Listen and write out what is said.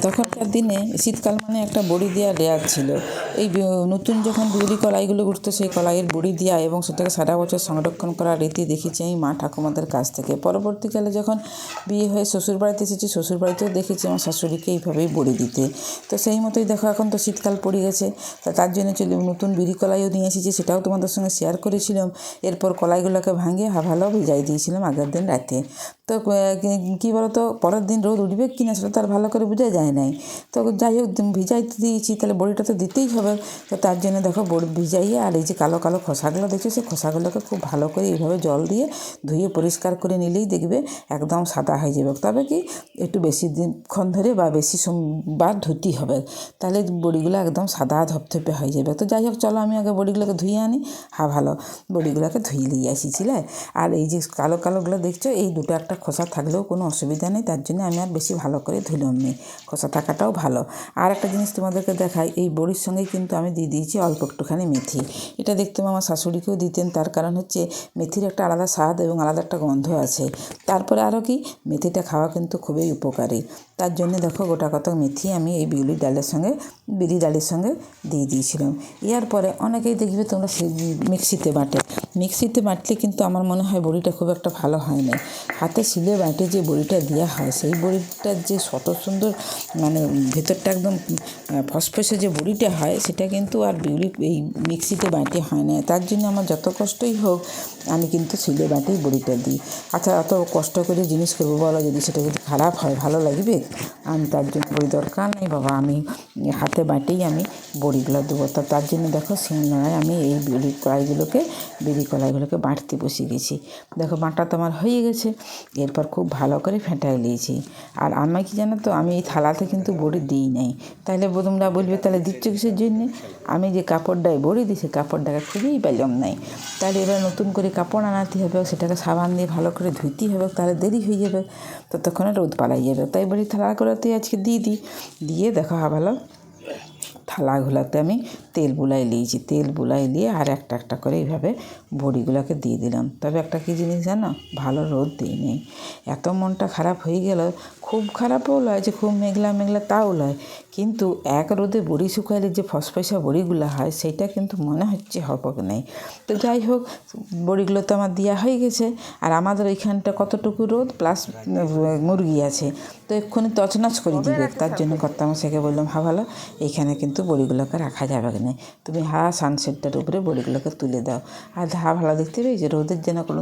তখনকার দিনে শীতকাল মানে একটা বড়ি দেওয়ার রেওয়াজ ছিল। এই নতুন যখন বিউলি কলাইগুলো উঠতো সেই কলাইয়ের বড়ি দেওয়া এবং সেটাকে সারা বছর সংরক্ষণ করার রীতি দেখেছি আমি মা ঠাকুমাদের কাছ থেকে। পরবর্তীকালে যখন বিয়ে হয়ে শ্বশুরবাড়িতে এসেছি, শ্বশুরবাড়িতেও দেখেছি আমার শাশুড়িকে এইভাবেই বড়ি দিতে। তো সেই মতোই দেখো এখন তো শীতকাল পড়ে গেছে, তার জন্য নতুন বিড়ি কলাইও নিয়ে এসেছি, সেটাও তোমাদের সঙ্গে শেয়ার করেছিলাম। এরপর কলাইগুলোকে ভাঙিয়ে ভালো ভিজাই দিয়েছিলাম আগের দিন রাতে। তো কী বলো তো, পরের দিন রোদ উঠবে কি না সেটা তো আর ভালো করে বোঝা যায় নাই। তো যাই হোক ভিজাইতে দিয়েছি, তাহলে বড়িটা তো দিতেই হবে। তো তার জন্য দেখো বড়ি ভিজাইয়ে, আর এই যে কালো কালো খোসাগুলো দেখছো, সেই খোসাগুলোকে খুব ভালো করে এইভাবে জল দিয়ে ধুয়ে পরিষ্কার করে নিলেই দেখবে একদম সাদা হয়ে যাবে। তবে কি একটু বেশি দিনক্ষণ ধরে বা বেশি বার ধুতেই হবে, তাহলে বড়িগুলো একদম সাদা ধপধপে হয়ে যাবে। তো যাই হোক, চলো আমি আগে বড়িগুলোকে ধুয়ে আনি। ভালো বড়িগুলোকে ধুয়ে নিয়ে আসিছিলে। আর এই যে কালো কালোগুলো দেখছো, এই দুটো একটা খোসা থাকলেও কোনো অসুবিধা নেই, তার জন্য আমি আর বেশি ভালো করে ধুলাম নি, খোসা থাকাটাও ভালো। আর একটা জিনিস তোমাদেরকে দেখাই, এই বড়ির সঙ্গেই কিন্তু আমি দিয়ে দিয়েছি অল্প একটুখানি মেথি। এটা দেখতাম আমার শাশুড়িকেও দিতেন, তার কারণ হচ্ছে মেথির একটা আলাদা স্বাদ এবং আলাদা একটা গন্ধ আছে। তারপরে আরও কি, মেথিটা খাওয়া কিন্তু খুবই উপকারী। তার জন্য দেখো গোটা কত মেথি আমি এই বিউলির ডালের সঙ্গে দিয়ে দিয়েছিলাম। এর পরে অনেকেই দেখবে তোমরা মিক্সিতে বাটলে কিন্তু আমার মনে হয় বড়িটা খুব একটা ভালো হয় না। হাতে শিলে বাটে যে বড়িটা দেওয়া হয়, সেই বড়িটার যে শত সুন্দর মানে ভেতরটা একদম ফসফসে যে বড়িটা হয়, সেটা কিন্তু আর এই মিক্সিতে বাটে হয় না। তার জন্য আমার যত কষ্টই হোক আমি কিন্তু শিলে বাটেই বড়িটা দিই। আচ্ছা, অত কষ্ট করে জিনিস করবো বলো, যদি সেটা যদি খারাপ হয় ভালো লাগবে? আমি তার জন্য বড়ি দরকার নেই বাবা, আমি হাতে বাটেই আমি বড়িগুলো দেবো। তার জন্য দেখো শিলনোড়ায় আমি এই বিড়ি কলাইগুলোকে বাটতে বসে গেছি। দেখো বাটা তো আমার হয়ে গেছে। এরপর খুব ভালো করে ফেটাই নিয়েছি। আর আমি কি জানো তো, আমি এই থালাতে কিন্তু বড়ি দিই নাই। তাহলে তোমরা বলবে তাহলে দিচ্ছ কিসের জন্যে? আমি যে কাপড়টায় বড়ি দিই, সেই কাপড়টাকে খুবই পেলাম নাই। তাহলে এবার নতুন করে কাপড় আনাতে হবে, সেটাকে সাবান দিয়ে ভালো করে ধুইতেই হবে, তাহলে দেরি হয়ে যাবে, ততক্ষণে রোদ পালাই যাবে। তাই বড়ি থালাগুলোতে আজকে দিয়ে দেখো ভালো থালাগুলোতে আমি তেল বুলাই নিয়ে আর একটা একটা করে এইভাবে বড়িগুলোকে দিয়ে দিলাম। তবে একটা কী জিনিস জানো, ভালো রোদ দিই নেই। এত মনটা খারাপ হয়ে গেল, খুব খারাপও নয় যে খুব মেঘলা তাও নয়, কিন্তু এক রোদে বড়ি শুকাইলে যে ফসফসা বড়িগুলো হয়, সেইটা কিন্তু মনে হচ্ছে হবে নেই। তো যাই হোক, বড়িগুলো তো আমার দেওয়া হয়ে গেছে। আর আমাদের ওইখানটা কতটুকু রোদ প্লাস মুরগি আছে, তো এক্ষুনি তছনছ করে দিবে। তার জন্য কর্তামশাইকে বললাম, ভালো এইখানে কিন্তু বড়িগুলোকে রাখা যাবে না, তুমি সানসেটটার উপরে বড়িগুলোকে তুলে দাও। আর ভালো দেখতে পেয়েছি রোদের যেন কোনো